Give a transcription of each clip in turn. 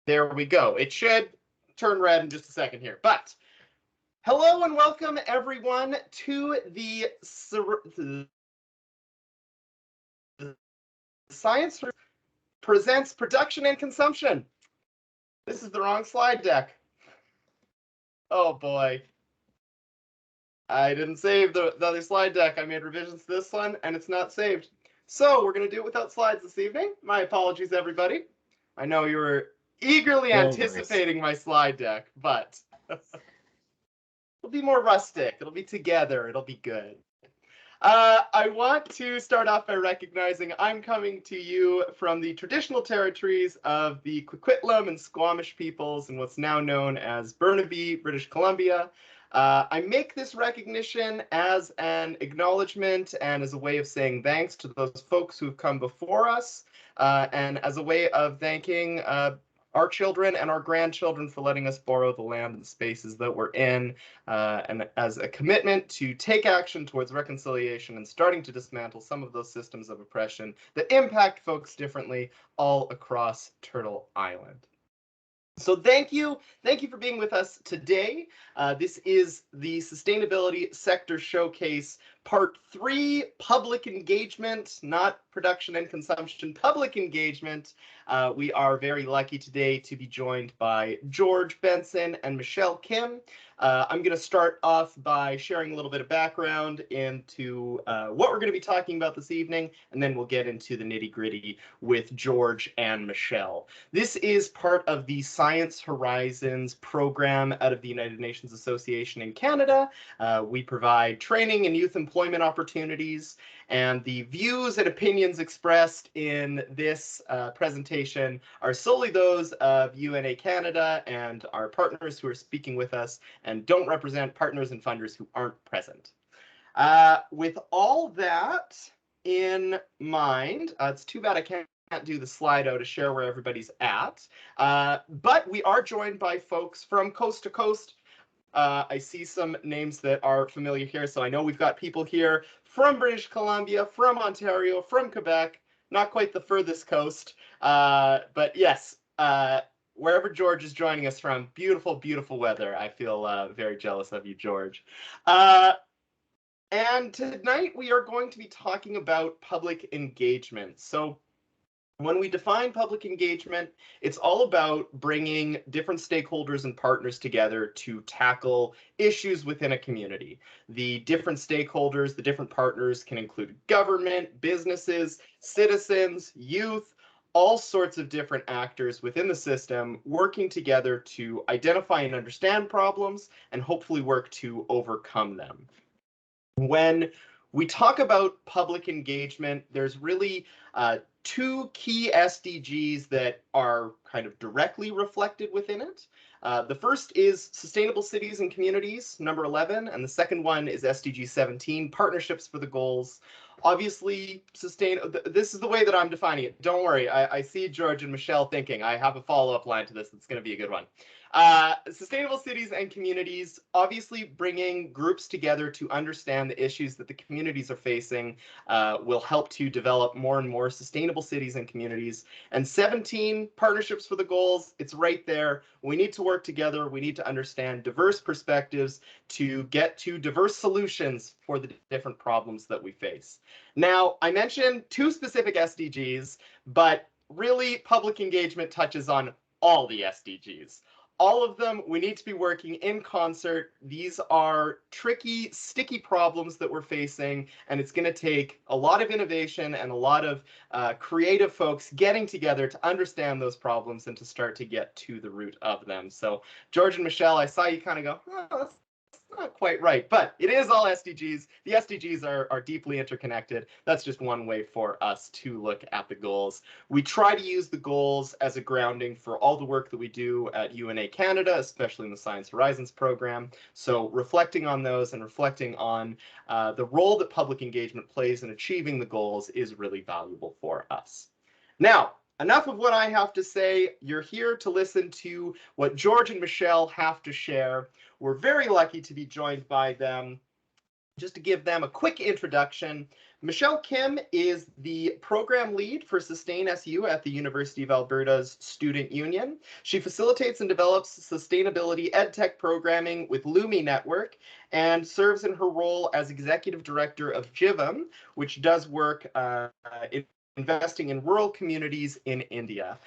there we go. It should turn red in just a second here. But hello and welcome everyone to the Science Presents Production and Consumption. This is the wrong slide deck. Oh boy. I didn't save the other slide deck. I made revisions to this one and it's not saved. So we're going to do it without slides this evening. My apologies, everybody. I know you were eagerly anticipating my slide deck, but it'll be more rustic. It'll be together. It'll be good. I want to start off by recognizing I'm coming to you from the traditional territories of the Coquitlam and Squamish peoples in what's now known as Burnaby, British Columbia. I make this recognition as an acknowledgement and as a way of saying thanks to those folks who've come before us, and as a way of thanking our children and our grandchildren for letting us borrow the land and spaces that we're in, and as a commitment to take action towards reconciliation and starting to dismantle some of those systems of oppression that impact folks differently all across Turtle Island. So thank you for being with us today. This is the Sustainability Sector Showcase Part 3, Public Engagement, not production and consumption, public engagement. We are very lucky today to be joined by George Benson and Michelle Kim. I'm going to start off by sharing a little bit of background into what we're going to be talking about this evening, and then we'll get into the nitty-gritty with George and Michelle. This is part of the Science Horizons program out of the United Nations Association in Canada. We provide training and youth employment opportunities, and the views and opinions expressed in this presentation are solely those of UNA Canada and our partners who are speaking with us, and don't represent partners and funders who aren't present. With all that in mind, it's too bad I can't do the Slido to share where everybody's at, but we are joined by folks from coast to coast. I see some names that are familiar here, so I know we've got people here from British Columbia, from Ontario, from Quebec, not quite the furthest coast, but yes, wherever George is joining us from, beautiful, beautiful weather. I feel very jealous of you, George. And tonight we are going to be talking about public engagement. So when we define public engagement, it's all about bringing different stakeholders and partners together to tackle issues within a community. The different stakeholders, the different partners can include government, businesses, citizens, youth, all sorts of different actors within the system working together to identify and understand problems and hopefully work to overcome them. When we talk about public engagement, there's really two key Sdgs that are kind of directly reflected within it. The first is Sustainable Cities and Communities, number 11, and the second one is SDG 17, Partnerships for the Goals. Obviously, this is the way that I'm defining it. Don't worry, I see George and Michelle thinking, I have a follow-up line to this that's going to be a good one. Sustainable cities and communities, obviously bringing groups together to understand the issues that the communities are facing will help to develop more and more sustainable cities and communities. And 17, Partnerships for the Goals, it's right there. We need to work together. We need to understand diverse perspectives to get to diverse solutions for the different problems that we face. Now, I mentioned two specific SDGs, but really public engagement touches on all the SDGs. All of them, we need to be working in concert. These are tricky, sticky problems that we're facing, and it's going to take a lot of innovation and a lot of creative folks getting together to understand those problems and to start to get to the root of them. So, George and Michelle, I saw you kind of go, oh, that's not quite right, but it is all SDGs. The SDGs are deeply interconnected. That's just one way for us to look at the goals. We try to use the goals as a grounding for all the work that we do at UNA Canada, especially in the Science Horizons program. So reflecting on those and reflecting on the role that public engagement plays in achieving the goals is really valuable for us. Now, enough of what I have to say. You're here to listen to what George and Michelle have to share. We're very lucky to be joined by them. Just to give them a quick introduction, Michelle Kim is the program lead for Sustain SU at the University of Alberta's Student Union. She facilitates and develops sustainability edtech programming with Lumi Network and serves in her role as executive director of JIVM, which does work in investing in rural communities in India.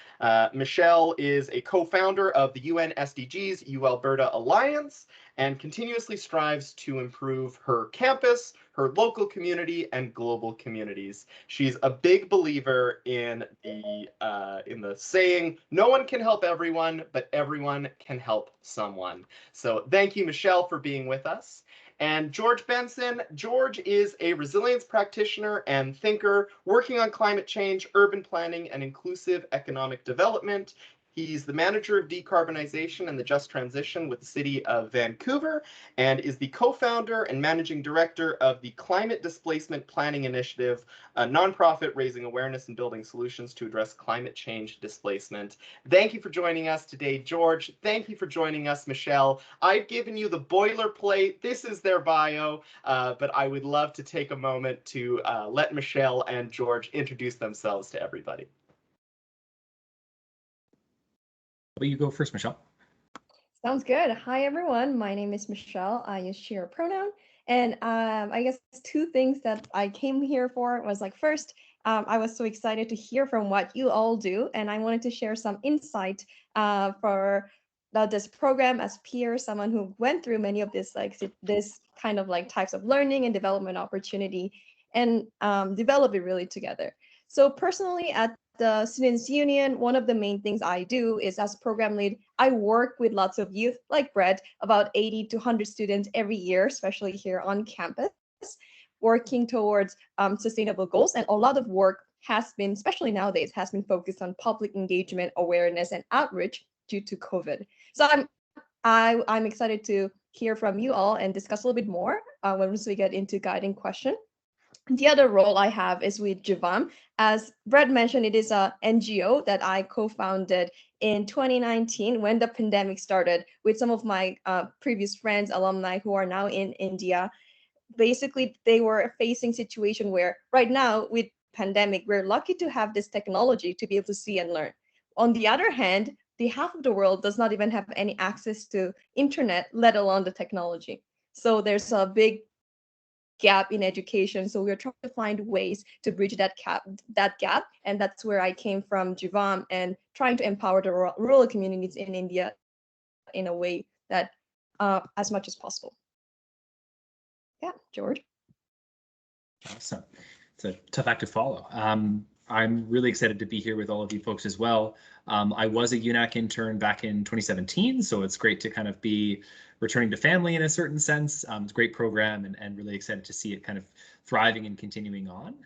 Michelle is a co-founder of the UN SDGs U Alberta Alliance and continuously strives to improve her campus, her local community, and global communities. She's a big believer in the saying, "No one can help everyone, but everyone can help someone." So thank you, Michelle, for being with us. And George Benson. George is a resilience practitioner and thinker working on climate change, urban planning, and inclusive economic development. He's the manager of decarbonization and the just transition with the city of Vancouver and is the co-founder and managing director of the Climate Displacement Planning Initiative, a nonprofit raising awareness and building solutions to address climate change displacement. Thank you for joining us today, George. Thank you for joining us, Michelle. I've given you the boilerplate. This is their bio, but I would love to take a moment to let Michelle and George introduce themselves to everybody. Well, you go first, Michelle. Sounds good. Hi, everyone. My name is Michelle. I use she, her pronoun. And I guess two things that I came here for was like, first, I was so excited to hear from what you all do. And I wanted to share some insight for this program as peer, someone who went through many of this, like this kind of like types of learning and development opportunity and develop it really together. So personally, at the Students Union, one of the main things I do is as program lead, I work with lots of youth like Brett, about 80 to 100 students every year, especially here on campus, working towards sustainable goals. And a lot of work has been, especially nowadays, has been focused on public engagement, awareness, and outreach due to COVID. So I'm excited to hear from you all and discuss a little bit more once we get into guiding question. The other role I have is with JIVM. As Brett mentioned, it is an NGO that I co-founded in 2019 when the pandemic started with some of my previous friends, alumni who are now in India. Basically, they were facing a situation where right now with pandemic, we're lucky to have this technology to be able to see and learn. On the other hand, the half of the world does not even have any access to internet, let alone the technology. So there's a big gap in education. So we're trying to find ways to bridge that gap. And that's where I came from JIVM and trying to empower the rural communities in India in a way that as much as possible. Yeah, George. Awesome. It's a tough act to follow. I'm really excited to be here with all of you folks as well. I was a UNAC intern back in 2017, so it's great to kind of be returning to family in a certain sense. It's a great program and really excited to see it kind of thriving and continuing on.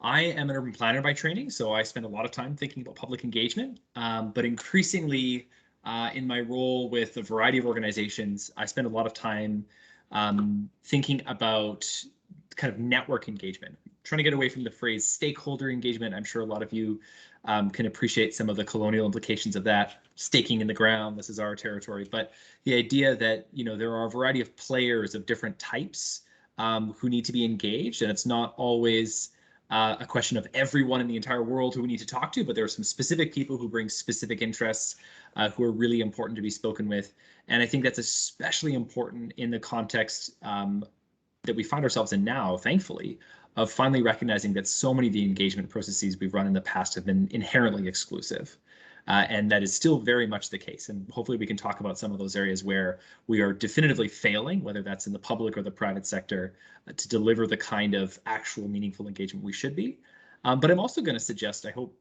I am an urban planner by training, so I spend a lot of time thinking about public engagement, but increasingly in my role with a variety of organizations, I spend a lot of time thinking about kind of network engagement, trying to get away from the phrase stakeholder engagement. I'm sure a lot of you can appreciate some of the colonial implications of that, staking in the ground, this is our territory, but the idea that, you know, there are a variety of players of different types who need to be engaged, and it's not always a question of everyone in the entire world who we need to talk to, but there are some specific people who bring specific interests who are really important to be spoken with. And I think that's especially important in the context that we find ourselves in now, thankfully, of finally recognizing that so many of the engagement processes we've run in the past have been inherently exclusive. And that is still very much the case. And hopefully we can talk about some of those areas where we are definitively failing, whether that's in the public or the private sector, to deliver the kind of actual meaningful engagement we should be. But I'm also going to suggest, I hope,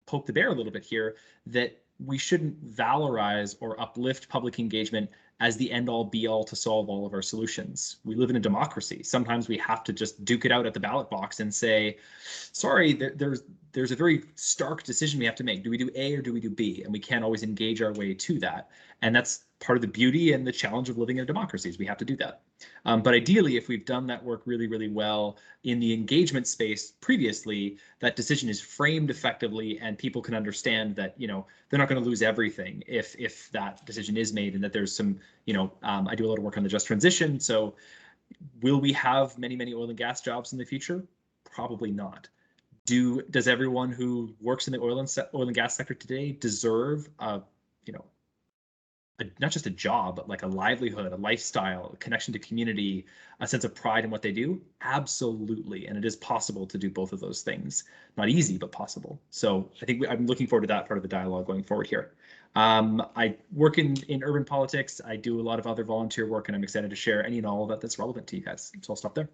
poke the bear a little bit here, that we shouldn't valorize or uplift public engagement as the end-all be-all to solve all of our solutions. We live in a democracy. Sometimes we have to just duke it out at the ballot box and say, sorry, there's a very stark decision we have to make. Do we do A or do we do B? And we can't always engage our way to that. And that's part of the beauty and the challenge of living in a democracy, is we have to do that. But ideally, if we've done that work really, really well in the engagement space previously, that decision is framed effectively and people can understand that, you know, they're not going to lose everything if that decision is made, and that there's some, you know, I do a lot of work on the just transition. So Will we have many, many oil and gas jobs in the future? Probably not. Does everyone who works in the oil and gas sector today deserve not just a job, but like a livelihood, a lifestyle, a connection to community, a sense of pride in what they do? Absolutely. And it is possible to do both of those things. Not easy, but possible. So I think I'm looking forward to that part of the dialogue going forward here. I work in urban politics. I do a lot of other volunteer work, and I'm excited to share any and all of that that's relevant to you guys. So I'll stop there.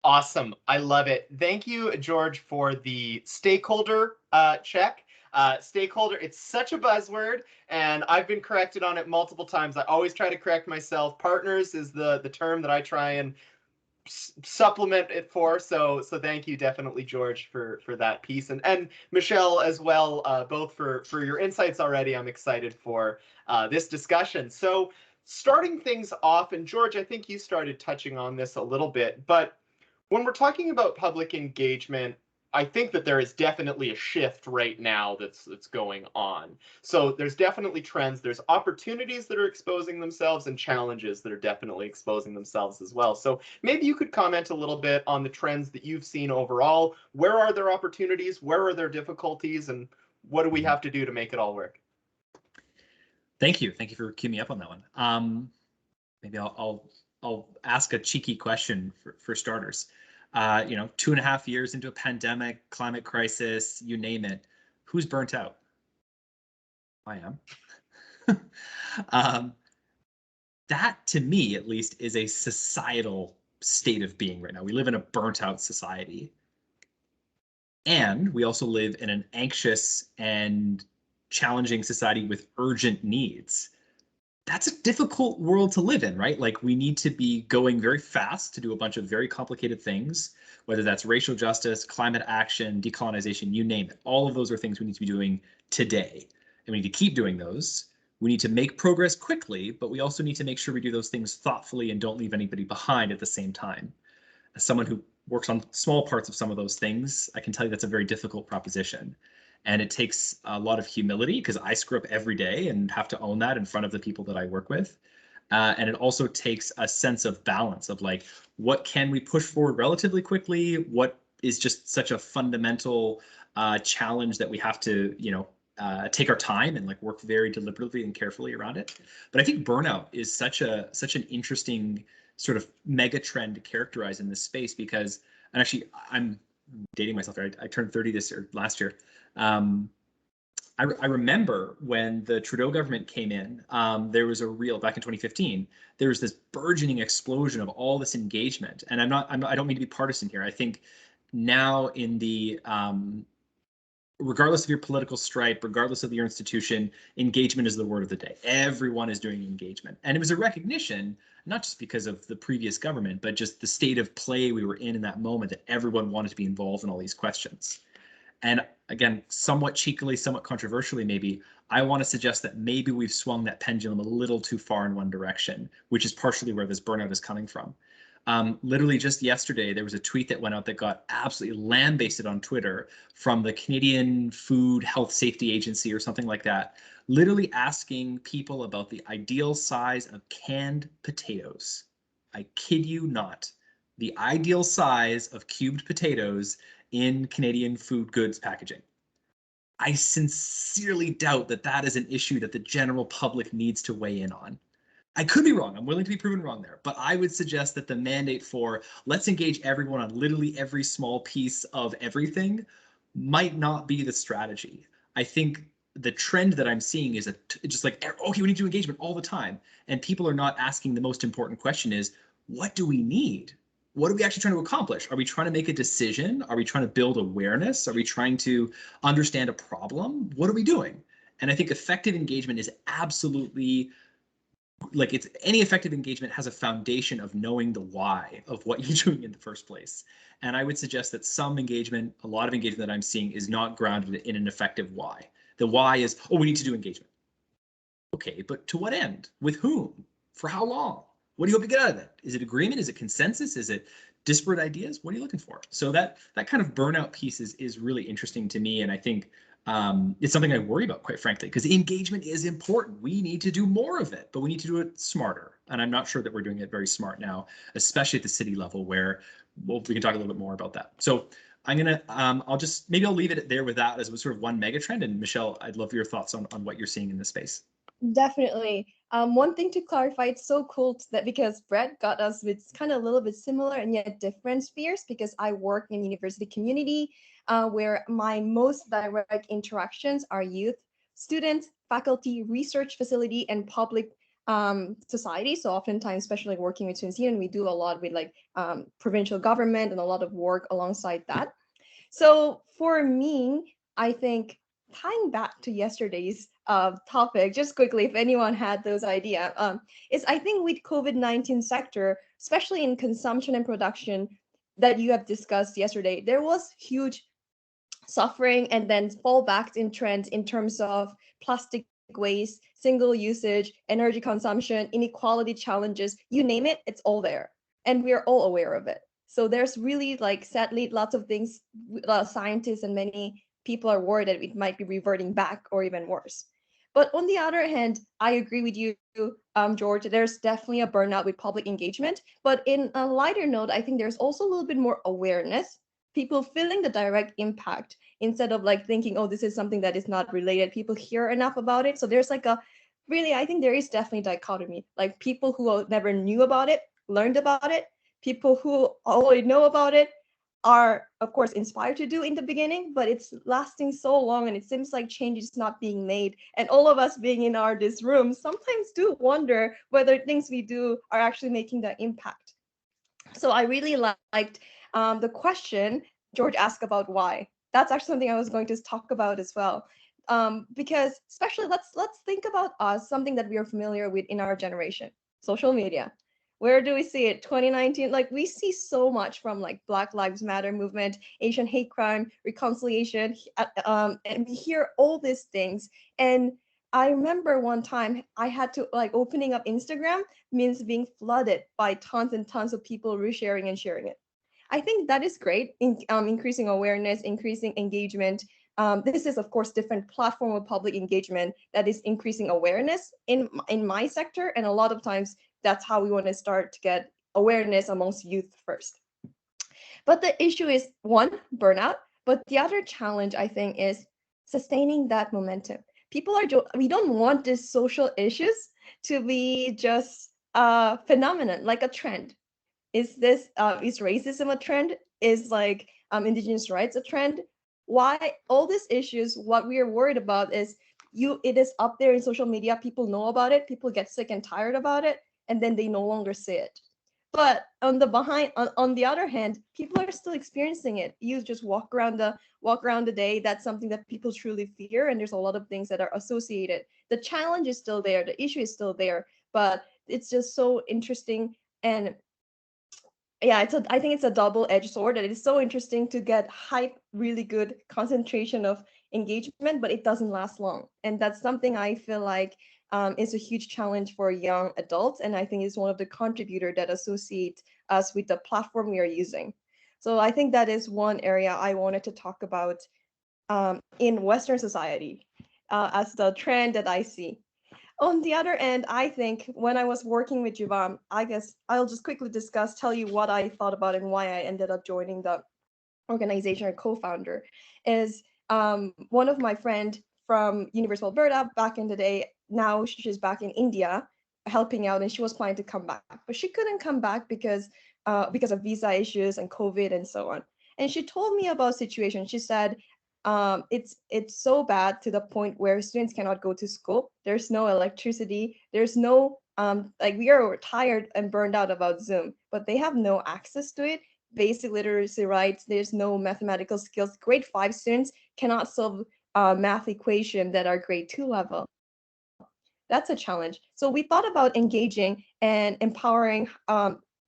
Awesome. I love it. Thank you, George, for the stakeholder check. Stakeholder, it's such a buzzword, and I've been corrected on it multiple times. I always try to correct myself. Partners is the term that I try and supplement it for. So thank you, definitely, George, for that piece, and Michelle as well, both for your insights already. I'm excited for this discussion. So starting things off, and George, I think you started touching on this a little bit, but when we're talking about public engagement, I think that there is definitely a shift right now that's going on. So there's definitely trends, there's opportunities that are exposing themselves, and challenges that are definitely exposing themselves as well. So maybe you could comment a little bit on the trends that you've seen overall. Where are there opportunities? Where are there difficulties? And what do we have to do to make it all work? Thank you. Thank you for queuing me up on that one. Maybe I'll ask a cheeky question for starters. 2.5 years into a pandemic, climate crisis, you name it, who's burnt out? I am. That, to me, at least, is a societal state of being right now. We live in a burnt out society. And we also live in an anxious and challenging society with urgent needs. That's a difficult world to live in, right? Like, we need to be going very fast to do a bunch of very complicated things, whether that's racial justice, climate action, decolonization, you name it. All of those are things we need to be doing today. And we need to keep doing those. We need to make progress quickly, but we also need to make sure we do those things thoughtfully and don't leave anybody behind at the same time. As someone who works on small parts of some of those things, I can tell you that's a very difficult proposition. And it takes a lot of humility, because I screw up every day and have to own that in front of the people that I work with. And it also takes a sense of balance of, like, what can we push forward relatively quickly? What is just such a fundamental challenge that we have to, take our time and, like, work very deliberately and carefully around it. But I think burnout is such an interesting sort of mega trend to characterize in this space, because, and actually I'm dating myself here. I turned 30 last year. I remember when the Trudeau government came in, there was back in 2015, there was this burgeoning explosion of all this engagement. And I don't mean to be partisan here. I think now in the, regardless of your political stripe, regardless of your institution, engagement is the word of the day. Everyone is doing engagement. And it was a recognition, not just because of the previous government, but just the state of play we were in that moment, that everyone wanted to be involved in all these questions. And again, somewhat cheekily, somewhat controversially, maybe, I want to suggest that maybe we've swung that pendulum a little too far in one direction, which is partially where this burnout is coming from. Literally just yesterday, there was a tweet that went out that got absolutely lambasted on Twitter from the Canadian Food Health Safety Agency or something like that, literally asking people about the ideal size of canned potatoes. I kid you not. The ideal size of cubed potatoes in Canadian food goods packaging. I sincerely doubt that that is an issue that the general public needs to weigh in on. I could be wrong. I'm willing to be proven wrong there, but I would suggest that the mandate for let's engage everyone on literally every small piece of everything might not be the strategy. I think the trend that I'm seeing is just like, okay, we need to do engagement all the time. And people are not asking the most important question is, what do we need? What are we actually trying to accomplish? Are we trying to make a decision? Are we trying to build awareness? Are we trying to understand a problem? What are we doing? And I think effective engagement is absolutely, like, it's any effective engagement has a foundation of knowing the why of what you're doing in the first place. And I would suggest that some engagement, a lot of engagement that I'm seeing, is not grounded in an effective why. The why is, oh, we need to do engagement. Okay, but to what end? With whom? For how long? What do you hope to get out of it? Is it agreement? Is it consensus? Is it disparate ideas? What are you looking for? So that kind of burnout piece is really interesting to me. And I think It's something I worry about, quite frankly, because engagement is important. We need to do more of it, but we need to do it smarter. And I'm not sure that we're doing it very smart now, especially at the city level, where we can talk a little bit more about that. So I'm gonna, I'll leave it there with that as sort of one mega trend. And Michelle, I'd love your thoughts on what you're seeing in this space. Definitely. One thing to clarify, it's so cool that because Brett got us with kind of a little bit similar and yet different spheres, because I work in university community where my most direct interactions are youth, students, faculty, research facility, and public society. So oftentimes, especially working with Students Union, we do a lot with like provincial government and a lot of work alongside that. So for me, I think tying back to yesterday's topic, just quickly, if anyone had those idea, is I think with COVID-19 sector, especially in consumption and production that you have discussed yesterday, there was huge suffering and then fallbacks in trends in terms of plastic waste, single usage, energy consumption, inequality challenges, you name it, it's all there. And we're all aware of it. So there's really like sadly lots of things scientists and many people are worried that it might be reverting back or even worse. But on the other hand, I agree with you, George. There's definitely a burnout with public engagement. But in a lighter note, I think there's also a little bit more awareness, people feeling the direct impact instead of like thinking, oh, this is something that is not related. People hear enough about it. So there's like a really, I think there is definitely dichotomy. Like people who never knew about it, learned about it. People who already know about it are, of course, inspired to do in the beginning, but it's lasting so long and it seems like change is not being made. And all of us being in this room sometimes do wonder whether things we do are actually making that impact. So I really liked the question George asked about why. That's actually something I was going to talk about as well. Because especially let's think about us, something that we are familiar with in our generation, social media. Where do we see it? 2019, like we see so much from like Black Lives Matter movement, Asian hate crime, reconciliation, and we hear all these things. And I remember one time I had to like opening up Instagram means being flooded by tons and tons of people resharing and sharing it. I think that is great, increasing awareness, increasing engagement. This is, of course, different platform of public engagement that is increasing awareness in my sector. And a lot of times that's how we want to start to get awareness amongst youth first. But the issue is one, burnout. But the other challenge, I think, is sustaining that momentum. People are, we don't want these social issues to be just a phenomenon, like a trend. Is racism a trend? Is like indigenous rights a trend? Why all these issues? What we are worried about is it is up there in social media. People know about it. People get sick and tired about it, and then they no longer say it. But on the other hand, people are still experiencing it. You just walk around the day. That's something that people truly fear, and there's a lot of things that are associated. The challenge is still there. The issue is still there, but it's just so interesting. And yeah, I think it's a double-edged sword, and it's so interesting to get really good concentration of engagement, but it doesn't last long. And that's something I feel like is a huge challenge for young adults, and I think is one of the contributors that associate us with the platform we are using. So I think that is one area I wanted to talk about in Western society as the trend that I see. On the other end, I think when I was working with Jivam, I guess I'll just quickly tell you what I thought about and why I ended up joining the organization or co-founder is one of my friend from University of Alberta back in the day. Now she's back in India helping out, and she was planning to come back, but she couldn't come back because of visa issues and COVID and so on. And she told me about situation. She said, it's so bad to the point where students cannot go to school. There's no electricity. There's no like we are tired and burned out about Zoom, but they have no access to it. Basic literacy rights. There's no mathematical skills. Grade 5 students cannot solve math equation that are grade 2 level. That's a challenge. So we thought about engaging and empowering.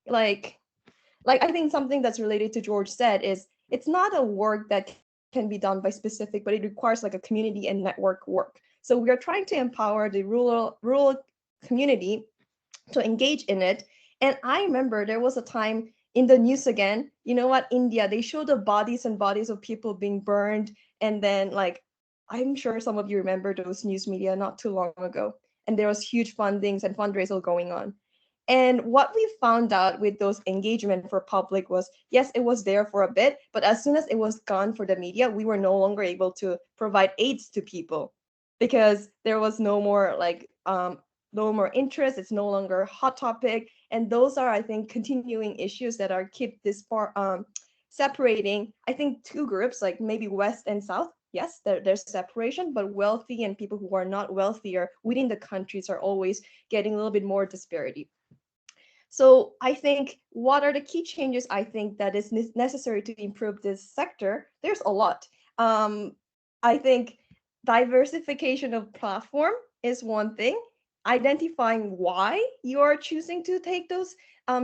Like I think something that's related to George said is it's not a work that can be done by specific, but it requires like a community and network work. So we are trying to empower the rural community to engage in it. And I remember there was a time in the news again, you know what, India, they show the bodies and bodies of people being burned and then like I'm sure some of you remember those news media not too long ago, and there was huge fundings and fundraising going on. And what we found out with those engagement for public was, yes, it was there for a bit, but as soon as it was gone for the media, we were no longer able to provide aids to people because there was no more no more interest. It's no longer a hot topic, and those are, I think, continuing issues that are keep this part separating, I think, two groups, like maybe West and South. Yes, there's separation, but wealthy and people who are not wealthier within the countries are always getting a little bit more disparity. So I think what are the key changes I think that is necessary to improve this sector? There's a lot. I think diversification of platform is one thing. Identifying why you are choosing to take those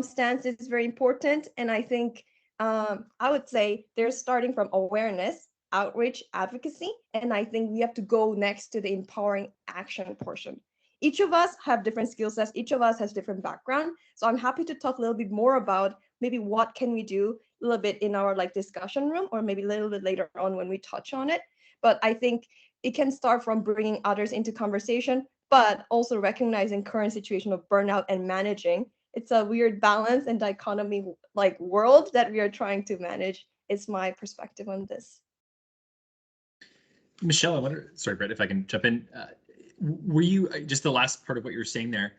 stances is very important. And I think I would say they're starting from awareness, outreach, advocacy, and I think we have to go next to the empowering action portion. Each of us have different skill sets. Each of us has different background. So I'm happy to talk a little bit more about maybe what can we do a little bit in our discussion room, or maybe a little bit later on when we touch on it. But I think it can start from bringing others into conversation, but also recognizing current situation of burnout and managing. It's a weird balance and dichotomy world that we are trying to manage. Is my perspective on this. Michelle, I wonder, sorry, Brett, if I can jump in. Were you, just the last part of what you were saying there,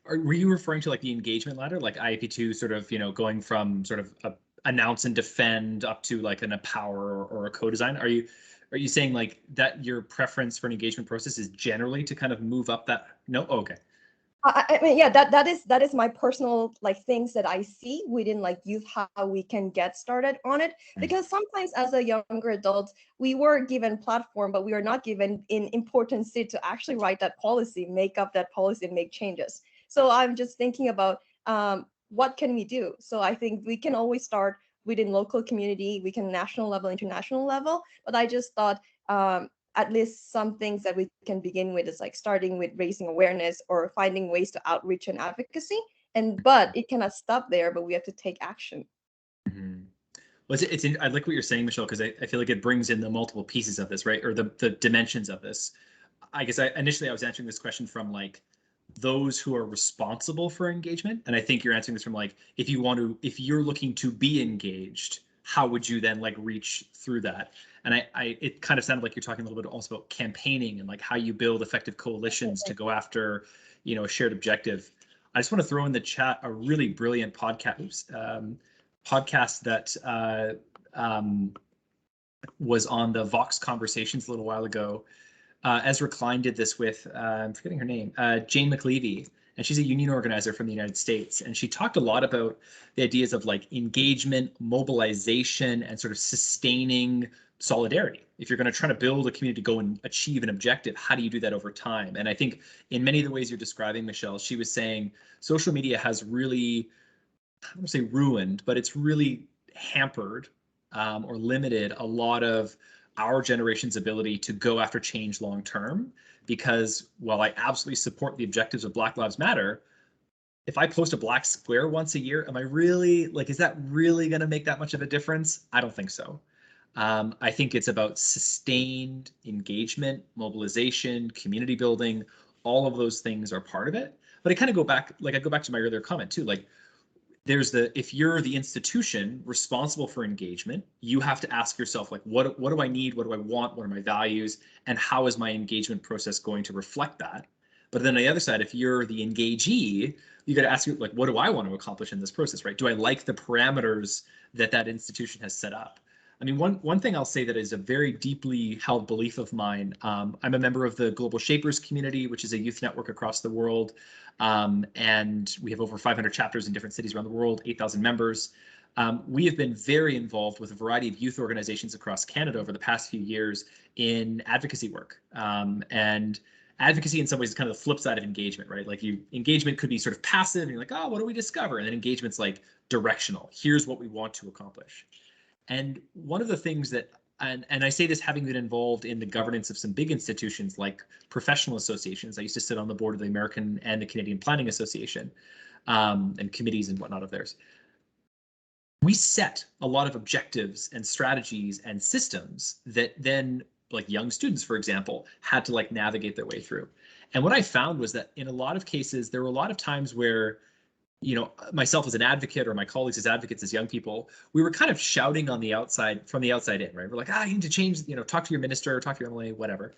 were you referring to the engagement ladder, like IAP2 sort of, going from sort of announce and defend up to an empower or a co-design? Are you saying that your preference for an engagement process is generally to kind of move up that? No? Oh, okay. I mean, yeah, that is my personal things that I see within youth, how we can get started on it. Because sometimes as a younger adult, we were given platform, but we are not given in important seat to actually write that policy, make up that policy, and make changes. So I'm just thinking about what can we do. So I think we can always start within local community, we can national level, international level. But I just thought at least some things that we can begin with is starting with raising awareness or finding ways to outreach and advocacy. But it cannot stop there, but we have to take action. Mm-hmm. Well, I like what you're saying, Michelle, because I feel like it brings in the multiple pieces of this, right? Or the dimensions of this. I guess initially I was answering this question from those who are responsible for engagement. And I think you're answering this from if you're looking to be engaged, how would you then reach through that? And it kind of sounded like you're talking a little bit also about campaigning and how you build effective coalitions to go after, a shared objective. I just want to throw in the chat a really brilliant podcast that was on the Vox Conversations a little while ago. Ezra Klein did this with, I'm forgetting her name, Jane McLevy, and she's a union organizer from the United States. And she talked a lot about the ideas of engagement, mobilization, and sort of sustaining solidarity. If you're going to try to build a community to go and achieve an objective, how do you do that over time? And I think in many of the ways you're describing, Michelle, she was saying social media has really, I don't want to say ruined, but it's really hampered or limited a lot of our generation's ability to go after change long term. Because while I absolutely support the objectives of Black Lives Matter, if I post a black square once a year, am I really is that really going to make that much of a difference? I don't think so. I think it's about sustained engagement, mobilization, community building. All of those things are part of it. But I kind of go back, I go back to my earlier comment too, there's if you're the institution responsible for engagement, you have to ask yourself, what do I need? What do I want? What are my values? And how is my engagement process going to reflect that? But then on the other side, if you're the engagee, you got to ask you, what do I want to accomplish in this process, right? Do I like the parameters that institution has set up? I mean, one thing I'll say that is a very deeply held belief of mine. I'm a member of the Global Shapers community, which is a youth network across the world. And we have over 500 chapters in different cities around the world, 8,000 members. We have been very involved with a variety of youth organizations across Canada over the past few years in advocacy work. And advocacy in some ways is kind of the flip side of engagement, right? Engagement could be sort of passive and you're oh, what do we discover? And then engagement's directional. Here's what we want to accomplish. And one of the things that, and I say this having been involved in the governance of some big institutions like professional associations. I used to sit on the board of the American and the Canadian Planning Association and committees and whatnot of theirs. We set a lot of objectives and strategies and systems that then like young students, for example, had to like navigate their way through. And what I found was that in a lot of cases, there were a lot of times where, you know, myself as an advocate or my colleagues as advocates, as young people, we were kind of shouting on the outside, from the outside in, right? We're like, you need to change, you know, talk to your minister, talk to your MLA, whatever.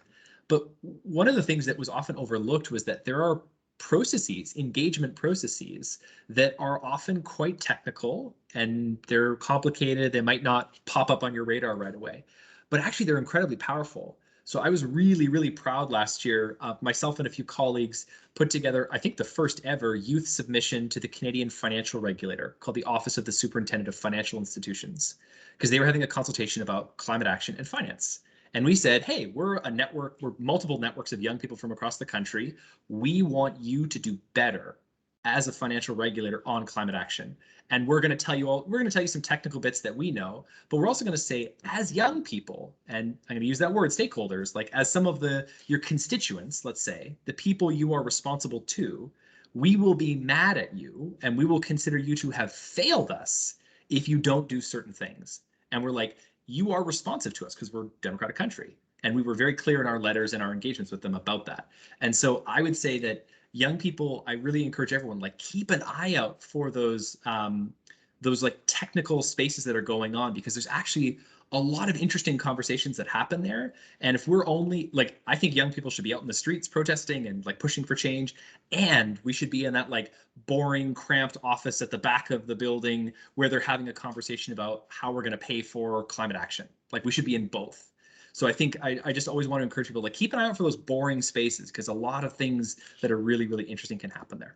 But one of the things that was often overlooked was that there are processes, engagement processes, that are often quite technical and they're complicated. They might not pop up on your radar right away, but actually they're incredibly powerful. So I was really, really proud last year. Myself and a few colleagues put together, I think, the first ever youth submission to the Canadian Financial Regulator called the Office of the Superintendent of Financial Institutions, because they were having a consultation about climate action and finance. And we said, hey, we're a network, we're multiple networks of young people from across the country. We want you to do better as a financial regulator on climate action. And we're going to tell you some technical bits that we know, but we're also going to say, as young people, and I'm going to use that word, stakeholders, like as some of your constituents, let's say, the people you are responsible to, we will be mad at you and we will consider you to have failed us if you don't do certain things. And we're like, you are responsive to us because we're a democratic country. And we were very clear in our letters and our engagements with them about that. And so I would say that young people, I really encourage everyone, like, keep an eye out for those like technical spaces that are going on, because there's actually a lot of interesting conversations that happen there. And if we're only like, I think young people should be out in the streets protesting and like pushing for change. And we should be in that like boring, cramped office at the back of the building where they're having a conversation about how we're going to pay for climate action. Like, we should be in both. So I think I just always want to encourage people, like, keep an eye out for those boring spaces, because a lot of things that are really, really interesting can happen there.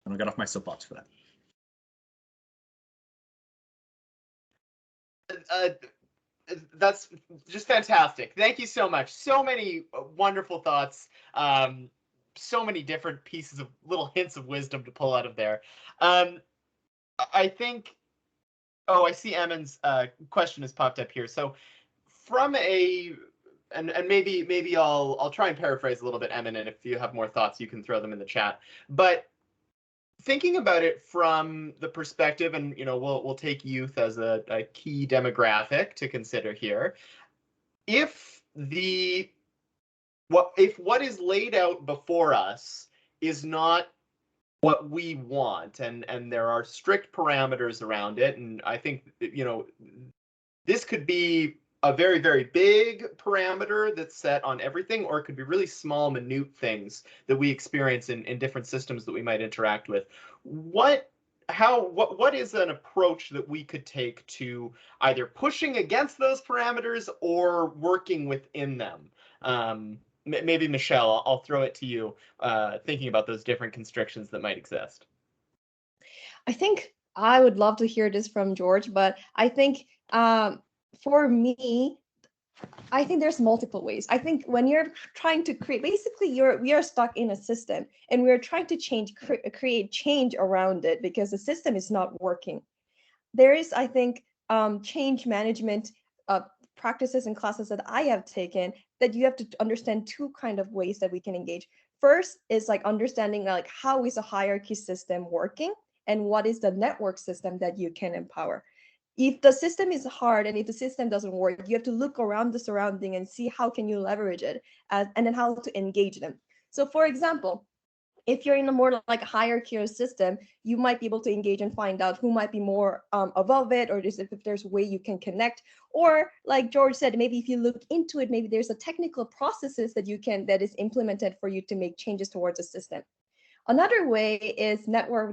And I got off my soapbox for that. That's just fantastic. Thank you so much. So many wonderful thoughts. So many different pieces of little hints of wisdom to pull out of there. I think, I see Emin's question has popped up here. So from and maybe I'll try and paraphrase a little bit, Emin, and if you have more thoughts, you can throw them in the chat. But thinking about it from the perspective, and we'll take youth as a key demographic to consider here. If what is laid out before us is not what we want, and there are strict parameters around it, and I think this could be a very, very big parameter that's set on everything, or it could be really small, minute things that we experience in different systems that we might interact with. What is an approach that we could take to either pushing against those parameters or working within them? Maybe Michelle, I'll throw it to you, thinking about those different constrictions that might exist. I think I would love to hear this from George, but I think for me, I think there's multiple ways. I think when you're trying to create, basically we are stuck in a system and we're trying to create change around it because the system is not working. There is, I think, change management practices and classes that I have taken that you have to understand two kind of ways that we can engage. First is like understanding like how is a hierarchy system working and what is the network system that you can empower. If the system is hard and if the system doesn't work, you have to look around the surrounding and see how can you leverage it and then how to engage them. So for example, if you're in a more like a hierarchical system, you might be able to engage and find out who might be more above it, or just if there's a way you can connect. Or like George said, maybe if you look into it, maybe there's a technical processes that is implemented for you to make changes towards a system. Another way is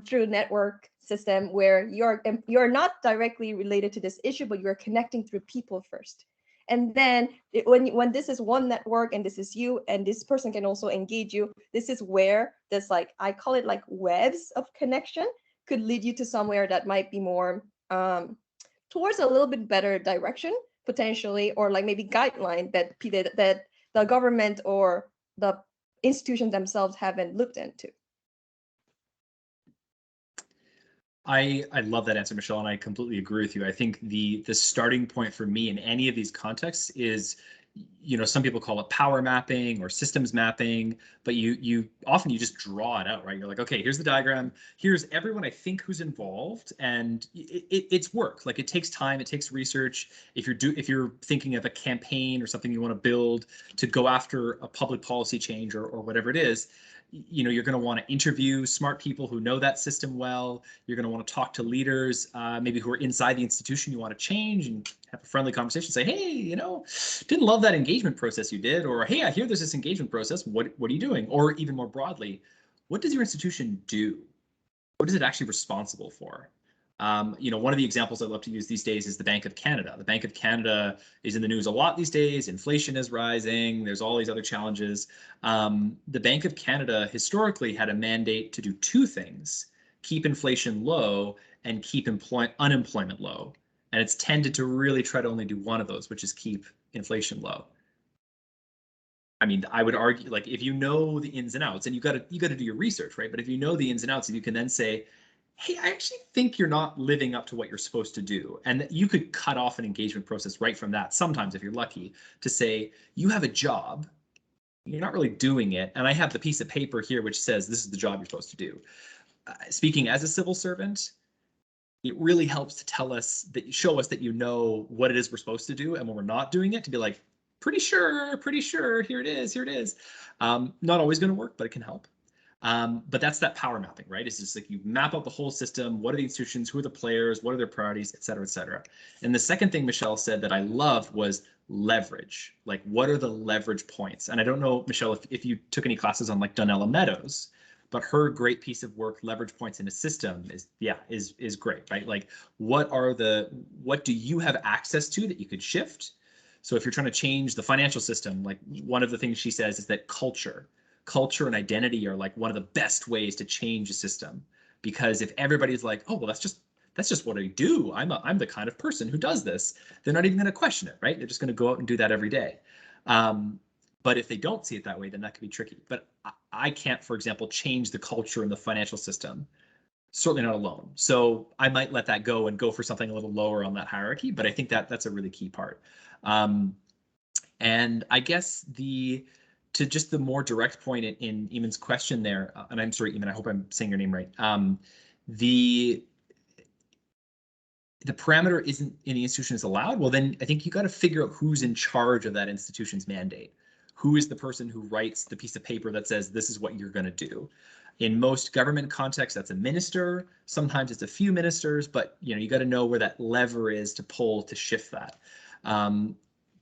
through network system where you're not directly related to this issue, but you're connecting through people first. And then when this is one network and this is you and this person can also engage you, this is where this, like, I call it like webs of connection, could lead you to somewhere that might be more towards a little bit better direction potentially, or like maybe guideline that the government or the institutions themselves haven't looked into. I love that answer, Michelle, and I completely agree with you. I think the starting point for me in any of these contexts is some people call it power mapping or systems mapping, but you often just draw it out, right? You're like, okay, here's the diagram. Here's everyone I think who's involved, and it's work. Like, it takes time, it takes research. If you're thinking of a campaign or something you want to build to go after a public policy change or whatever it is, you're going to want to interview smart people who know that system well. You're going to want to talk to leaders, maybe who are inside the institution you want to change, and have a friendly conversation. Say, hey, didn't love that engagement process you did, or hey, I hear there's this engagement process. What are you doing? Or even more broadly, what does your institution do? What is it actually responsible for? One of the examples I love to use these days is the Bank of Canada. The Bank of Canada is in the news a lot these days. Inflation is rising. There's all these other challenges. The Bank of Canada historically had a mandate to do two things: keep inflation low and keep unemployment low. And it's tended to really try to only do one of those, which is keep inflation low. I mean, I would argue, like, if you know the ins and outs, and you got to do your research, right? But if you know the ins and outs, you can then say, hey, I actually think you're not living up to what you're supposed to do. And you could cut off an engagement process right from that, sometimes if you're lucky, to say, you have a job, you're not really doing it, and I have the piece of paper here which says this is the job you're supposed to do. Speaking as a civil servant, it really helps to show us that you know what it is we're supposed to do, and when we're not doing it, to be like, pretty sure, here it is. Not always going to work, but it can help. But that's that power mapping, right? It's just like you map out the whole system. What are the institutions? Who are the players? What are their priorities, et cetera, et cetera. And the second thing Michelle said that I loved was leverage. Like, what are the leverage points? And I don't know, Michelle, if you took any classes on like Donella Meadows, but her great piece of work, leverage points in a system, is great, right? Like, what do you have access to that you could shift? So if you're trying to change the financial system, like, one of the things she says is that culture and identity are like one of the best ways to change a system, because if everybody's like, oh, well, that's just what I do, I'm the kind of person who does this, they're not even going to question it, right? They're just going to go out and do that every day. But if they don't see it that way, then that can be tricky. But I can't, for example, change the culture in the financial system, certainly not alone. So I might let that go and go for something a little lower on that hierarchy, but I think that's a really key part. And I guess to just the more direct point in Eamon's question there, and I'm sorry, Eamon, I hope I'm saying your name right. The parameter isn't any institution is allowed. Well, then I think you got to figure out who's in charge of that institution's mandate. Who is the person who writes the piece of paper that says this is what you're going to do? In most government contexts, that's a minister. Sometimes it's a few ministers, but you got to know where that lever is to pull to shift that.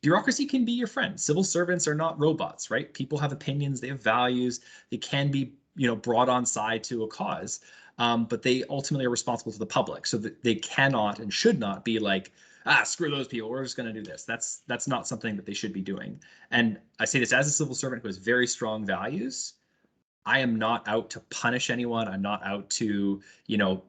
Bureaucracy can be your friend. Civil servants are not robots, right? People have opinions, they have values, they can be, brought on side to a cause, but they ultimately are responsible to the public. So that they cannot and should not be like, screw those people, we're just going to do this. That's not something that they should be doing. And I say this as a civil servant who has very strong values. I am not out to punish anyone. I'm not out to,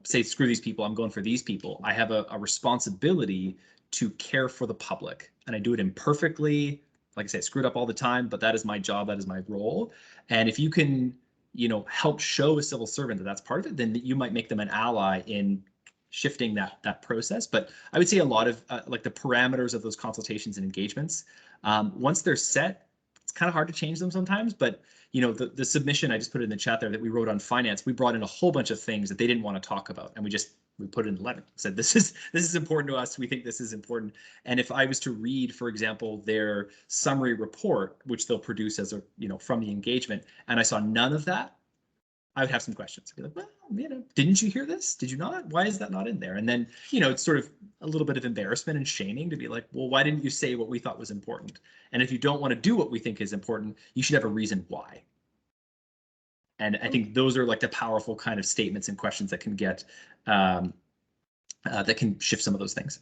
say, screw these people, I'm going for these people. I have a responsibility to care for the public, and I do it imperfectly. Like I say, I screwed up all the time, but that is my job, that is my role. And if you can, help show a civil servant that that's part of it, then you might make them an ally in shifting that process. But I would say a lot of like the parameters of those consultations and engagements, once they're set, it's kind of hard to change them sometimes. But the submission, I just put it in the chat there, that we wrote on finance, we brought in a whole bunch of things that they didn't want to talk about, and we put it in the letter, said this is important to us, we think this is important. And if I was to read, for example, their summary report, which they'll produce as a from the engagement, and I saw none of that, I would have some questions. I'd be like, well, didn't you hear this? Did you not? Why is that not in there? And then it's sort of a little bit of embarrassment and shaming to be like, well, why didn't you say what we thought was important? And if you don't want to do what we think is important, you should have a reason why. And I think those are like the powerful kind of statements and questions that can get that can shift some of those things.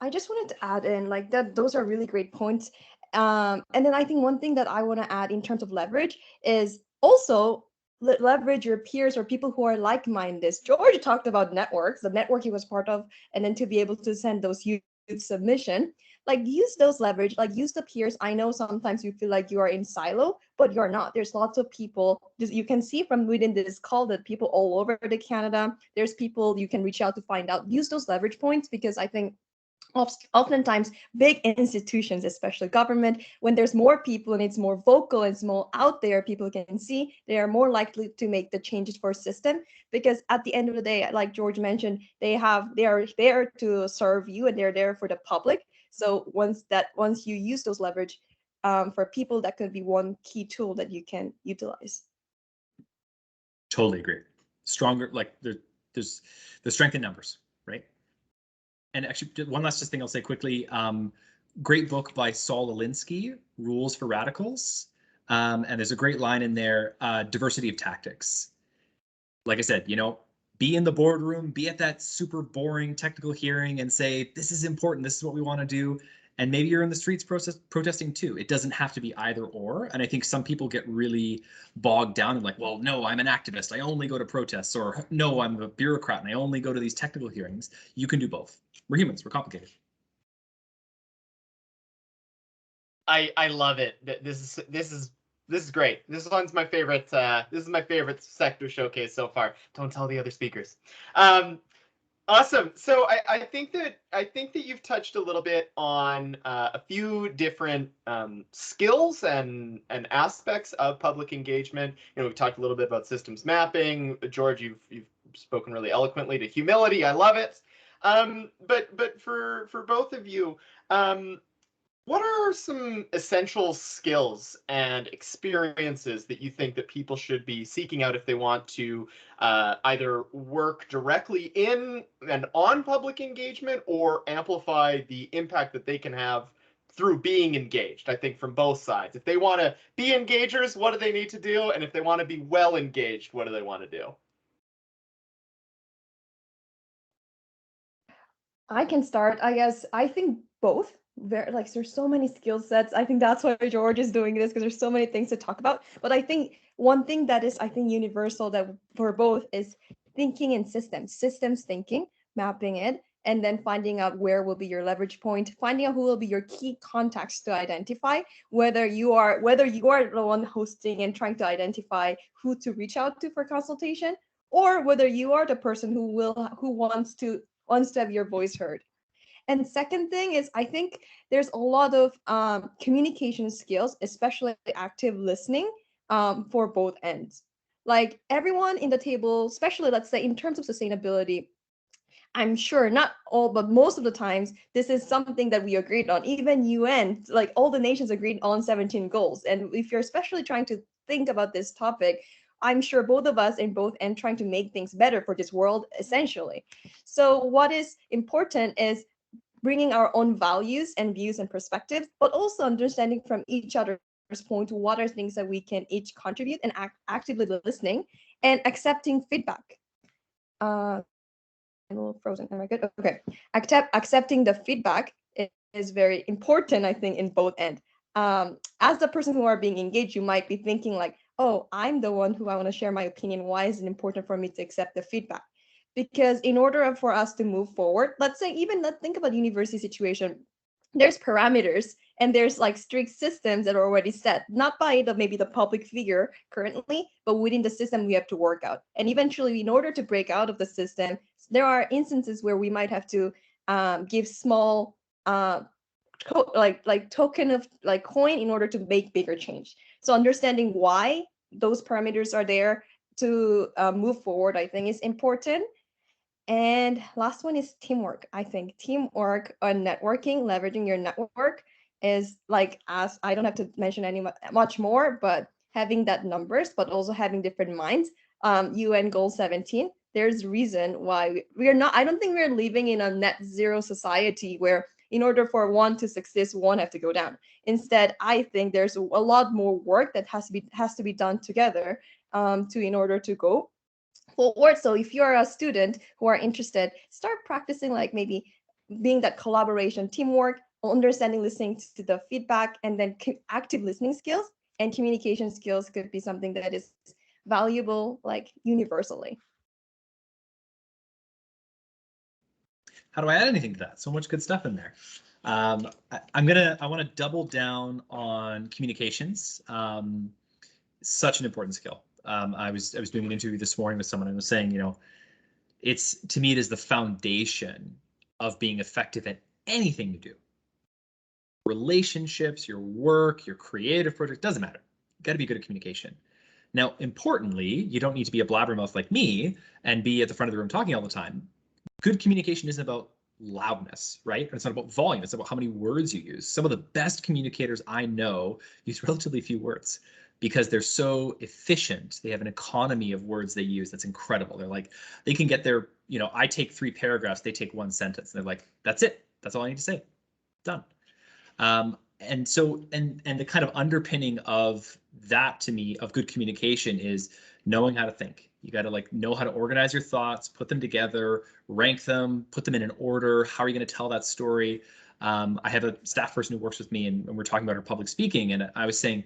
I just wanted to add in like that. Those are really great points. And then I think one thing that I want to add in terms of leverage is also leverage your peers or people who are like-minded. George talked about networks, the network he was part of, and then to be able to send those youth submission, like use those leverage, like use the peers. I know sometimes you feel like you are in silo, but you're not. There's lots of people. You can see from within this call that people all over the Canada, there's people you can reach out to find out. Use those leverage points, because I think Oftentimes, big institutions, especially government, when there's more people and it's more vocal and it's more out there, people can see, they are more likely to make the changes for a system, because at the end of the day, like George mentioned, they are there to serve you and they're there for the public. So once you use those leverage for people, that could be one key tool that you can utilize. Totally agree. Stronger, like there's the strength in numbers, right? And actually, one last thing I'll say quickly. Great book by Saul Alinsky, Rules for Radicals. And there's a great line in there, diversity of tactics. Like I said, you know, be in the boardroom, be at that super boring technical hearing and say, this is important, this is what we want to do. And maybe you're in the streets protesting too. It doesn't have to be either or. And I think some people get really bogged down and like, well, no, I'm an activist, I only go to protests, or no, I'm a bureaucrat and I only go to these technical hearings. You can do both. We're humans, we're complicated. I love it. This is great. This one's my favorite. This is my favorite sector showcase so far. Don't tell the other speakers. Awesome. So I think that you've touched a little bit on a few different skills and aspects of public engagement. You know, we've talked a little bit about systems mapping. George, you've spoken really eloquently to humility. I love it. But for both of you, what are some essential skills and experiences that you think that people should be seeking out if they want to either work directly in and on public engagement or amplify the impact that they can have through being engaged? I think from both sides. If they want to be engagers, what do they need to do? And if they want to be well engaged, what do they want to do? I can start, I guess. I think both. There's so many skill sets. I think that's why George is doing this, because there's so many things to talk about. But I think one thing that is, I think, universal that for both is thinking in systems thinking, mapping it, and then finding out where will be your leverage point, finding out who will be your key contacts to identify, whether you are the one hosting and trying to identify who to reach out to for consultation, or whether you are the person who wants to have your voice heard. And second thing is, I think there's a lot of communication skills, especially active listening, for both ends. Like everyone in the table, especially let's say in terms of sustainability, I'm sure not all, but most of the times, this is something that we agreed on. Even UN, like all the nations agreed on 17 goals. And if you're especially trying to think about this topic, I'm sure both of us in both ends trying to make things better for this world, essentially. So what is important is bringing our own values and views and perspectives, but also understanding from each other's point what are things that we can each contribute, and actively listening and accepting feedback. I'm a little frozen. Am I good? Okay. Accepting the feedback is very important, I think, in both ends. As the person who are being engaged, you might be thinking like, oh, I'm the one who I want to share my opinion. Why is it important for me to accept the feedback? Because in order for us to move forward, let's think about university situation. There's parameters and there's like strict systems that are already set, not by maybe the public figure currently, but within the system we have to work out. And eventually, in order to break out of the system, there are instances where we might have to give small token of like coin in order to make bigger change. So understanding why those parameters are there to move forward, I think, is important. And last one is teamwork. I think teamwork and networking, leveraging your network is like, as I don't have to mention any much more, but having that numbers, but also having different minds. UN goal 17, there's reason why we are not, I don't think we're living in a net zero society where in order for one to succeed, one have to go down. Instead, I think there's a lot more work that has to be done together in order to go forward. So if you're a student who are interested, start practicing like maybe being that collaboration, teamwork, understanding, listening to the feedback, and then active listening skills and communication skills could be something that is valuable like universally. How do I add anything to that? So much good stuff in there. I want to double down on communications. Such an important skill. I was doing an interview this morning with someone and was saying, you know, to me it is the foundation of being effective at anything you do. Relationships, your work, your creative project, doesn't matter. You got to be good at communication. Now, importantly, you don't need to be a blabbermouth like me and be at the front of the room talking all the time. Good communication isn't about loudness, right? It's not about volume. It's about how many words you use. Some of the best communicators I know use relatively few words because they're so efficient. They have an economy of words they use that's incredible. They're like, they can get their, I take 3 paragraphs, they take 1 sentence. And they're like, that's it. That's all I need to say. Done. And the kind of underpinning of that to me of good communication is knowing how to think. You got to like know how to organize your thoughts, put them together, rank them, put them in an order. How are you going to tell that story? I have a staff person who works with me and we're talking about our public speaking. And I was saying,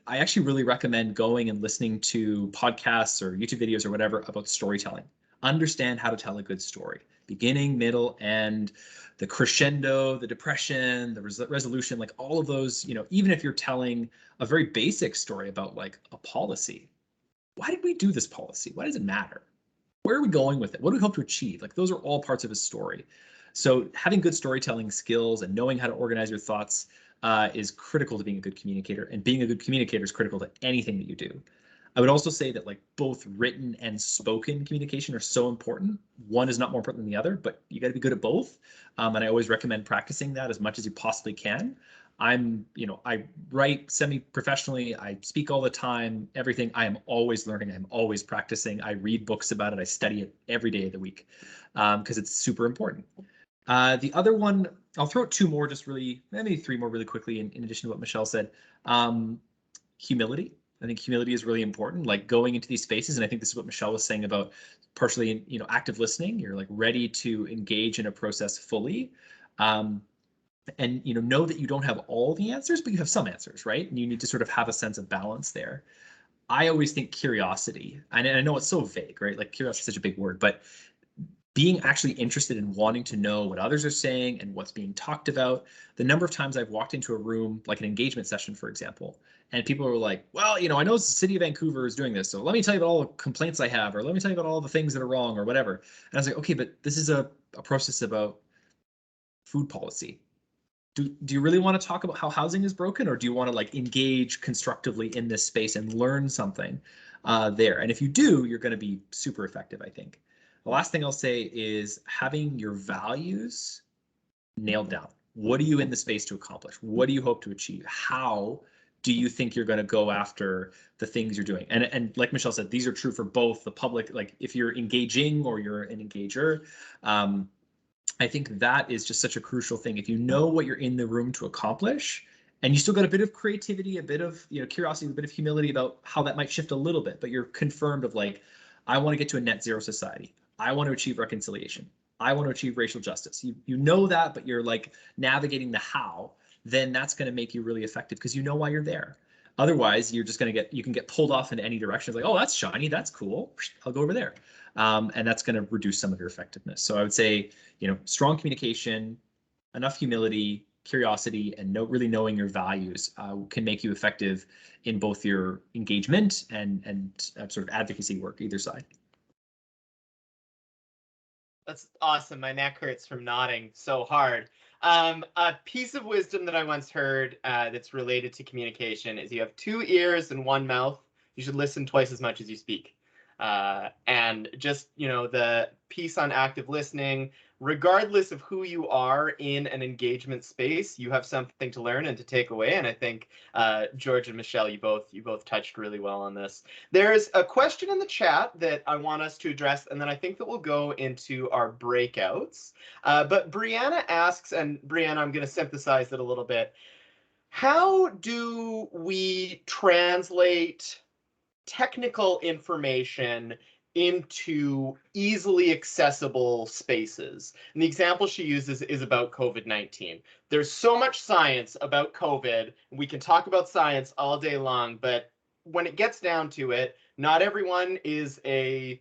I actually really recommend going and listening to podcasts or YouTube videos or whatever about storytelling. Understand how to tell a good story, beginning, middle, end, the crescendo, the depression, the resolution, like all of those, even if you're telling a very basic story about like a policy, why did we do this policy? Why does it matter? Where are we going with it? What do we hope to achieve? Like those are all parts of a story. So having good storytelling skills and knowing how to organize your thoughts is critical to being a good communicator, and being a good communicator is critical to anything that you do. I would also say that like both written and spoken communication are so important. One is not more important than the other, but you got to be good at both. And I always recommend practicing that as much as you possibly can. I write semi-professionally, I speak all the time, everything. I am always learning, I'm always practicing. I read books about it, I study it every day of the week because it's super important. The other one, I'll throw out 2 more, just really, maybe 3 more really quickly in addition to what Michelle said. Humility. I think humility is really important, like going into these spaces. And I think this is what Michelle was saying about partially, active listening. You're like ready to engage in a process fully. And, know that you don't have all the answers, but you have some answers, right? And you need to sort of have a sense of balance there. I always think curiosity, and I know it's so vague, right? Like curiosity is such a big word, but being actually interested in wanting to know what others are saying and what's being talked about. The number of times I've walked into a room, like an engagement session, for example, and people are like, well, I know the city of Vancouver is doing this, so let me tell you about all the complaints I have, or let me tell you about all the things that are wrong, or whatever. And I was like, okay, but this is a process about food policy. Do you really want to talk about how housing is broken, or do you want to like engage constructively in this space and learn something there? And if you do, you're going to be super effective, I think. The last thing I'll say is having your values nailed down. What are you in the space to accomplish? What do you hope to achieve? How do you think you're going to go after the things you're doing? And like Michelle said, these are true for both the public, like if you're engaging or you're an engager. I think that is just such a crucial thing. If you know what you're in the room to accomplish, and you still got a bit of creativity, a bit of curiosity, a bit of humility about how that might shift a little bit, but you're confirmed of like, I want to get to a net zero society. I want to achieve reconciliation. I want to achieve racial justice. You know that, but you're like navigating the how, then that's going to make you really effective because you know why you're there. Otherwise, you're just going to you can get pulled off in any direction. It's like, oh, that's shiny, that's cool, I'll go over there. And that's going to reduce some of your effectiveness. So I would say, strong communication, enough humility, curiosity, and really knowing your values can make you effective in both your engagement and sort of advocacy work, either side. That's awesome. My neck hurts from nodding so hard. A piece of wisdom that I once heard that's related to communication is you have 2 ears and 1 mouth. You should listen twice as much as you speak. And just, the piece on active listening, regardless of who you are in an engagement space, you have something to learn and to take away. And I think George and Michelle, you both touched really well on this. There's a question in the chat that I want us to address, and then I think that we'll go into our breakouts. But Brianna asks, and Brianna, I'm going to synthesize it a little bit. How do we translate technical information into easily accessible spaces? And the example she uses is about COVID-19. There's so much science about COVID. We can talk about science all day long, but when it gets down to it, not everyone is a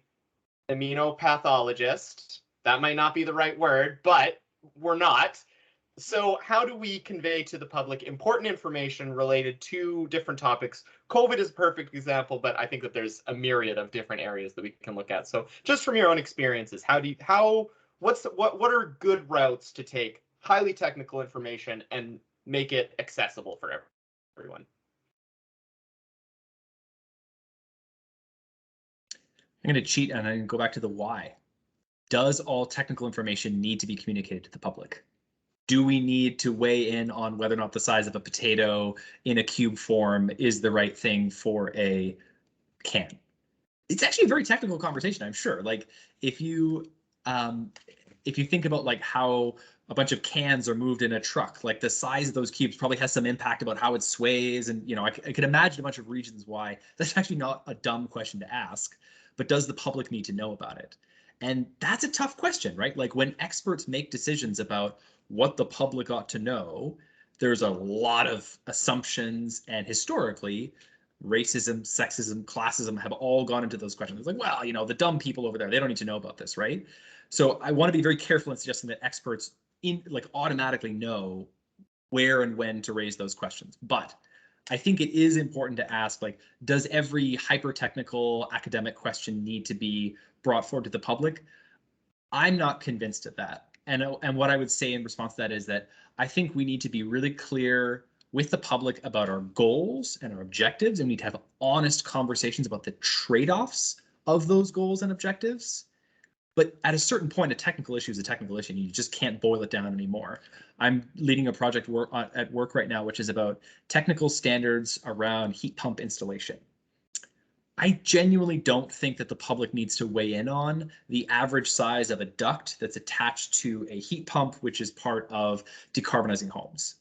immunopathologist. That might not be the right word, but we're not. So how do we convey to the public important information related to different topics? COVID is a perfect example, but I think that there's a myriad of different areas that we can look at. So just from your own experiences, what are good routes to take highly technical information and make it accessible for everyone. I'm going to cheat and I'm going to go back to the why. Does all technical information need to be communicated to the public? Do we need to weigh in on whether or not the size of a potato in a cube form is the right thing for a can? It's actually a very technical conversation, I'm sure. Like if you think about like how a bunch of cans are moved in a truck, like the size of those cubes probably has some impact about how it sways. And, you know, I could imagine a bunch of reasons why. That's actually not a dumb question to ask, but does the public need to know about it? And that's a tough question, right? Like when experts make decisions about what the public ought to know, there's a lot of assumptions, and historically, racism, sexism, classism have all gone into those questions. It's like, well, you know, the dumb people over there, they don't need to know about this, right? So I want to be very careful in suggesting that experts automatically know where and when to raise those questions. But I think it is important to ask, like, does every hyper-technical academic question need to be brought forward to the public? I'm not convinced of that. And what I would say in response to that is that I think we need to be really clear with the public about our goals and our objectives, and we need to have honest conversations about the trade-offs of those goals and objectives. But at a certain point, a technical issue is a technical issue, and you just can't boil it down anymore. I'm leading a project at work right now, which is about technical standards around heat pump installation. I genuinely don't think that the public needs to weigh in on the average size of a duct that's attached to a heat pump, which is part of decarbonizing homes.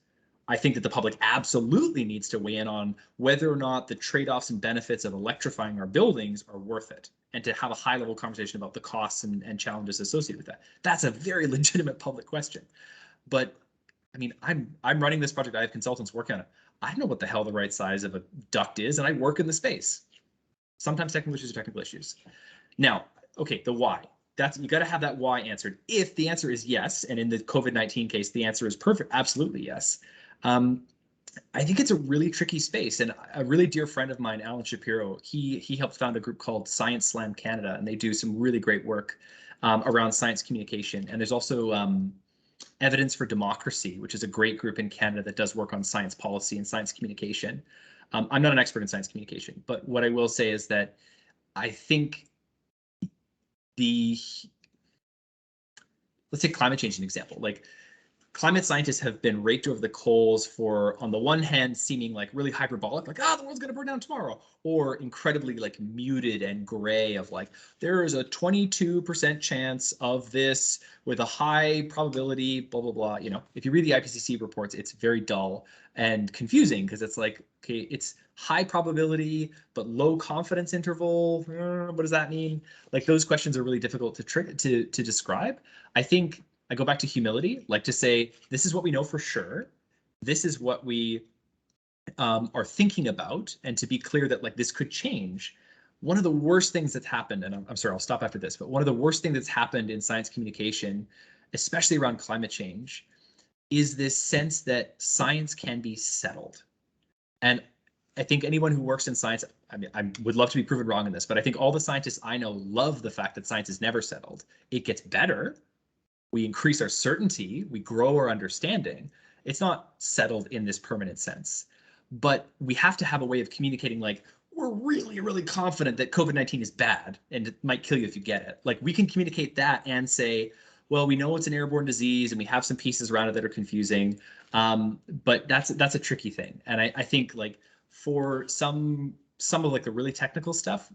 I think that the public absolutely needs to weigh in on whether or not the trade-offs and benefits of electrifying our buildings are worth it, and to have a high-level conversation about the costs and challenges associated with that. That's a very legitimate public question. But I mean, I'm running this project. I have consultants working on it. I don't know what the hell the right size of a duct is, and I work in the space. Sometimes technical issues are technical issues. Now, okay, the why. You got to have that why answered. If the answer is yes, and in the COVID-19 case, the answer is perfect, absolutely yes. I think it's a really tricky space, and a really dear friend of mine, Alan Shapiro, he helped found a group called Science Slam Canada, and they do some really great work around science communication. And there's also Evidence for Democracy, which is a great group in Canada that does work on science policy and science communication. I'm not an expert in science communication, but what I will say is that I think let's take climate change as an example. Like, climate scientists have been raked over the coals for, on the one hand, seeming like really hyperbolic, like, the world's going to burn down tomorrow, or incredibly like muted and gray of like, there is a 22% chance of this with a high probability, blah, blah, blah. You know, if you read the IPCC reports, it's very dull and confusing because it's like, okay, it's high probability, but low confidence interval. What does that mean? Like, those questions are really difficult to describe. I think I go back to humility, like to say, this is what we know for sure. This is what we are thinking about, and to be clear that like this could change. One of the worst things that's happened, and I'm sorry, I'll stop after this, but one of the worst things that's happened in science communication, especially around climate change, is this sense that science can be settled. And I think anyone who works in science, I mean, I would love to be proven wrong in this, but I think all the scientists I know love the fact that science is never settled. It gets better. We increase our certainty, we grow our understanding. It's not settled in this permanent sense, but we have to have a way of communicating, like, we're really, really confident that COVID-19 is bad and it might kill you if you get it. Like, we can communicate that and say, well, we know it's an airborne disease and we have some pieces around it that are confusing, but that's a tricky thing. And I think like for some of like the really technical stuff,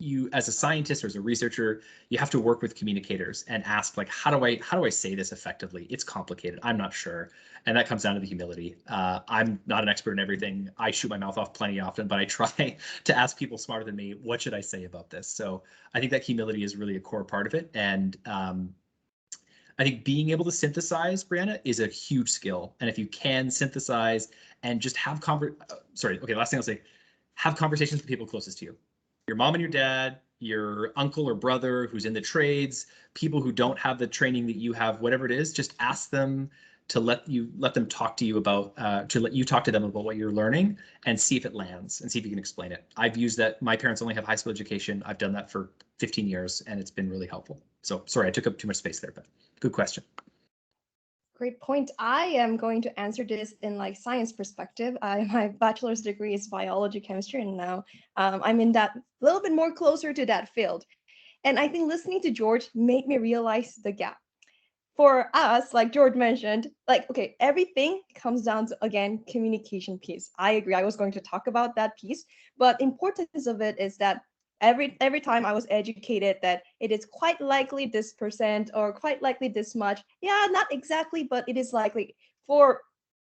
you as a scientist or as a researcher, you have to work with communicators and ask, like, how do I say this effectively? It's complicated. I'm not sure. And that comes down to the humility. I'm not an expert in everything. I shoot my mouth off plenty often, but I try to ask people smarter than me, what should I say about this? So I think that humility is really a core part of it. And I think being able to synthesize, Brianna, is a huge skill. And if you can synthesize and just have last thing I'll say, have conversations with people closest to you. Your mom and your dad, your uncle or brother who's in the trades, people who don't have the training that you have, whatever it is, just ask them to let them talk to you about, to let you talk to them about what you're learning and see if it lands and see if you can explain it. I've used that. My parents only have high school education. I've done that for 15 years and it's been really helpful. So sorry, I took up too much space there, but good question. Great point. I am going to answer this in like science perspective. My bachelor's degree is biology, chemistry, and now I'm in that little bit more closer to that field. And I think listening to George made me realize the gap. For us, like George mentioned, like, okay, everything comes down to, again, communication piece. I agree. I was going to talk about that piece, but importance of it is that every time I was educated that it is quite likely this percent or quite likely this much. Yeah, not exactly, but it is likely. For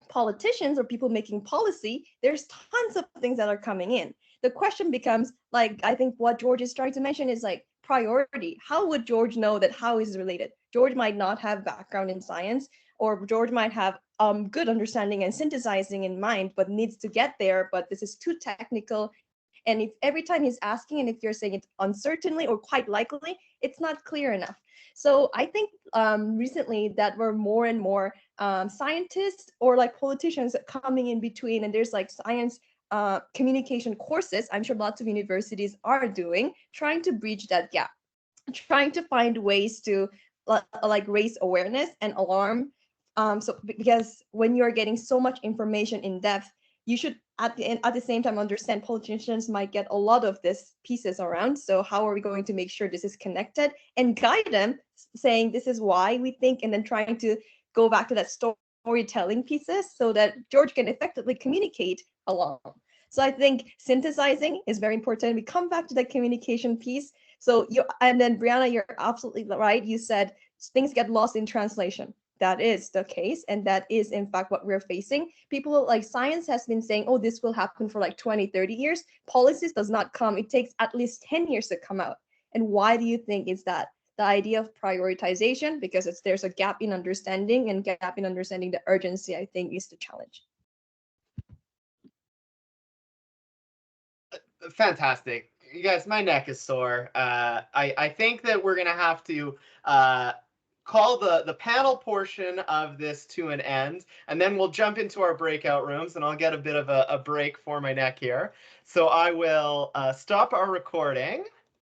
politicians or people making policy, there's tons of things that are coming in. The question becomes, like, I think what George is trying to mention is like priority. How would George know that how is related? George might not have background in science, or George might have good understanding and synthesizing in mind, but needs to get there. But this is too technical. And if every time he's asking, and if you're saying it's uncertainly or quite likely, it's not clear enough. So I think recently that we're more and more scientists or like politicians coming in between, and there's like science communication courses. I'm sure lots of universities are doing, trying to bridge that gap, trying to find ways to like raise awareness and alarm. So because when you're getting so much information in depth, you should at the same time understand politicians might get a lot of these pieces around. So how are we going to make sure this is connected and guide them, saying this is why we think, and then trying to go back to that storytelling pieces so that George can effectively communicate along. So I think synthesizing is very important. We come back to that communication piece. So you, and then Brianna, you're absolutely right. You said things get lost in translation. That is the case, and that is in fact what we're facing. People like science has been saying, oh, this will happen for like 20, 30 years. Policies does not come. It takes at least 10 years to come out. And why do you think is that? The idea of prioritization, because there's a gap in understanding, and gap in understanding the urgency, I think, is the challenge. Fantastic. You guys, my neck is sore. I think that we're going to have to call the panel portion of this to an end, and then we'll jump into our breakout rooms, and I'll get a bit of a break for my neck here. So I will stop our recording.